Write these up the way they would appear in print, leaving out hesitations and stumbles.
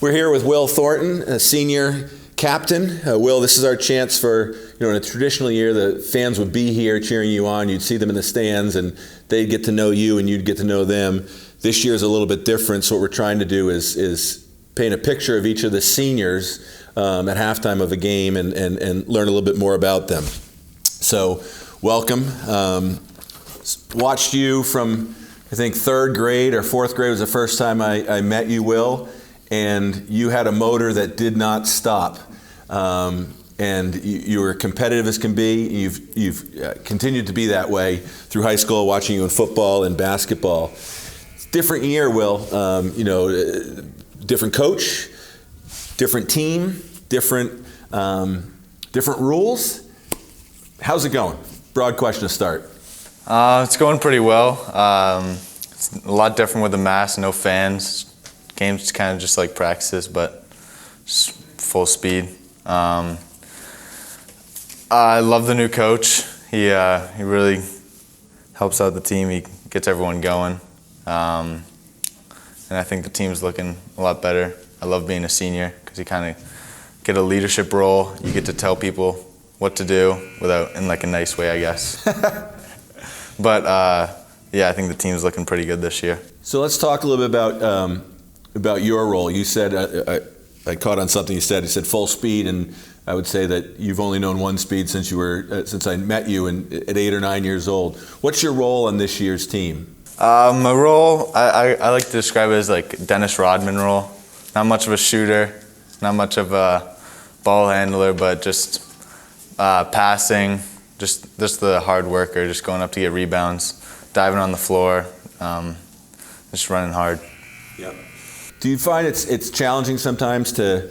We're here with Will Thornton, a senior captain. Will, this is our chance for, in a traditional year, the fans would be here cheering you on. You'd see them in the stands, and they'd get to know you, and you'd get to know them. This year is a little bit different, so what we're trying to do is paint a picture of each of the seniors at halftime of a game and learn a little bit more about them. So, welcome. Watched you from, I think, third grade or fourth grade was the first time I met you, Will. And you had a motor that did not stop, and you were competitive as can be. You've continued to be that way through high school, watching you in football and basketball. Different year, Will. Different coach, different team, different rules. How's it going? Broad question to start. It's going pretty well. It's a lot different with the mask, no fans. Games kind of just like practices, but just full speed. I love the new coach. He really helps out the team. He gets everyone going, and I think the team's looking a lot better. I love being a senior because you kind of get a leadership role. You get to tell people what to do in like a nice way, I guess. But yeah, I think the team's looking pretty good this year. So let's talk a little bit about your role. You said, I caught on something you said. You said full speed, and I would say that you've only known one speed since I met you at 8 or 9 years old. What's your role on this year's team? My role, I like to describe it as like Dennis Rodman role. Not much of a shooter, not much of a ball handler, but just passing, just the hard worker, just going up to get rebounds, diving on the floor, just running hard. Yep. Do you find it's challenging sometimes to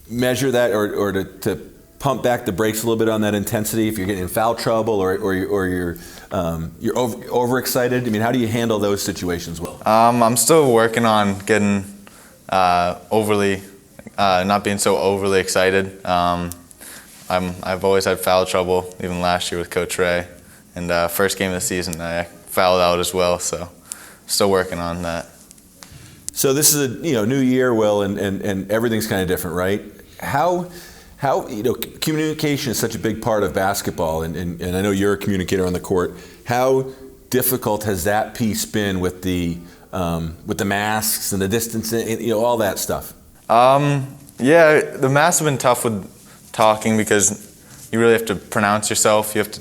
measure that or to pump back the brakes a little bit on that intensity if you're getting in foul trouble or you're overexcited? I mean, how do you handle those situations, Will? I'm still working on getting not being so overly excited. I've always had foul trouble, even last year with Coach Ray, and first game of the season I fouled out as well. So still working on that. So this is a new year, Will, and everything's kind of different, right? How communication is such a big part of basketball, and I know you're a communicator on the court. How difficult has that piece been with the masks and the distancing, all that stuff? Yeah, the masks have been tough with talking because you really have to pronounce yourself. You have to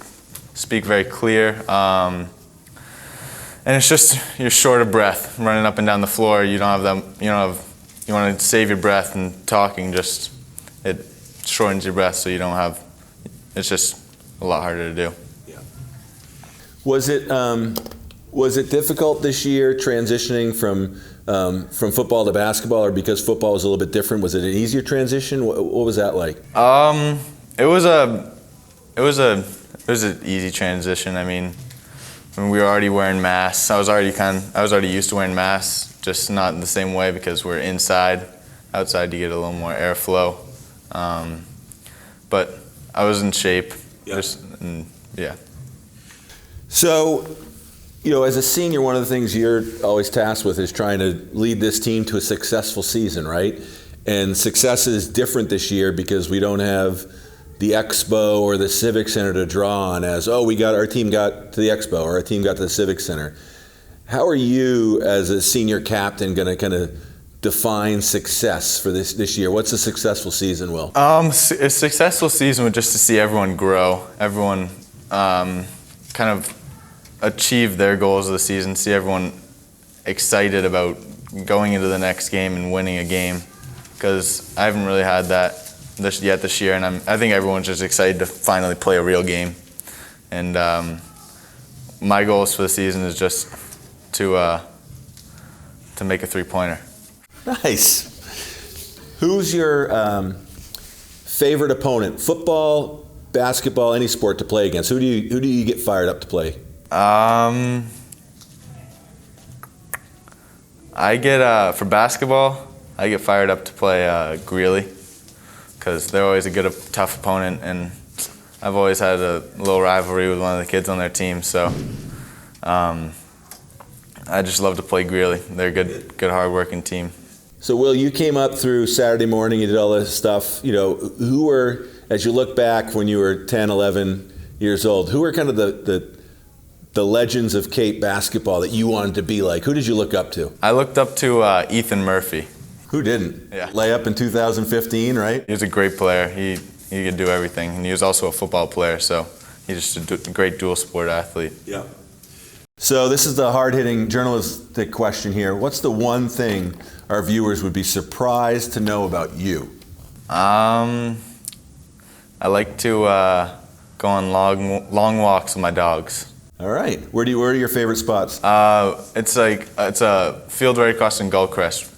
speak very clear. And it's just, you're short of breath running up and down the floor. You want to save your breath, and talking it shortens your breath, so you don't have, it's just a lot harder to do. Yeah. Was it difficult this year transitioning from football to basketball, or because football was a little bit different? Was it an easier transition? What was that like? It was an easy transition. I mean, when we were already wearing masks, I was already used to wearing masks, just not in the same way because we're inside. Outside you get a little more airflow. But I was in shape. Yep. Yeah. So, as a senior, one of the things you're always tasked with is trying to lead this team to a successful season, right? And success is different this year because we don't have the Expo or the Civic Center to draw on as, our team got to the Expo or our team got to the Civic Center. How are you as a senior captain going to kind of define success for this year? What's a successful season, Will? A successful season would just to see everyone grow, everyone kind of achieve their goals of the season, see everyone excited about going into the next game and winning a game, because I haven't really had that this year, and I think everyone's just excited to finally play a real game. And my goals for the season is just to make a three-pointer. Nice. Who's your favorite opponent? Football, basketball, any sport to play against? Who do you get fired up to play? I get for basketball, I get fired up to play Greeley, because they're always a good, tough opponent, and I've always had a little rivalry with one of the kids on their team, so I just love to play Greeley. They're a good hard-working team. So, Will, you came up through Saturday morning, you did all this stuff. Who were, as you look back when you were 10, 11 years old, who were kind of the legends of Cape basketball that you wanted to be like? Who did you look up to? I looked up to Ethan Murphy. Who didn't? Yeah. Layup in 2015, right? He was a great player. He could do everything, and he was also a football player, so he's just a great dual sport athlete. Yeah. So this is the hard-hitting journalistic question here. What's the one thing our viewers would be surprised to know about you? I like to go on long walks with my dogs. All right. Where are your favorite spots? It's a field right across in Gullcrest,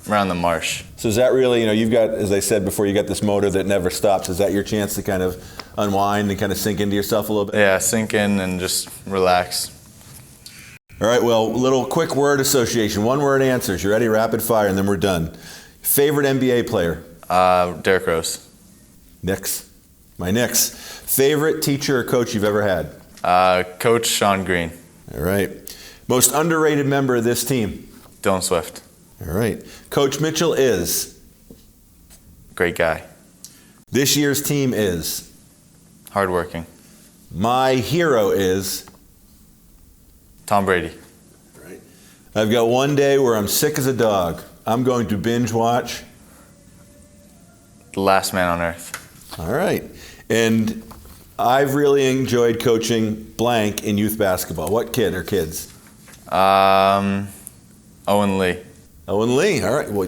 around the marsh. So is that really, you've got, as I said before, you got this motor that never stops. Is that your chance to kind of unwind and kind of sink into yourself a little bit? Yeah, sink in and just relax. All right, well, little quick word association. One word answers. You ready? Rapid fire, and then we're done. Favorite NBA player? Derrick Rose. Knicks. My Knicks. Favorite teacher or coach you've ever had? Coach Sean Green. All right. Most underrated member of this team? Dylan Swift. All right. Coach Mitchell is? Great guy. This year's team is? Hardworking. My hero is? Tom Brady. All right. I've got one day where I'm sick as a dog. I'm going to binge watch? The Last Man on Earth. All right. And I've really enjoyed coaching blank in youth basketball. What kid or kids? Owen Lee. Owen Lee. All right. Well,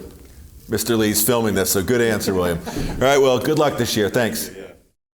Mr. Lee's filming this, so good answer, William. All right, well, good luck this year. Thanks.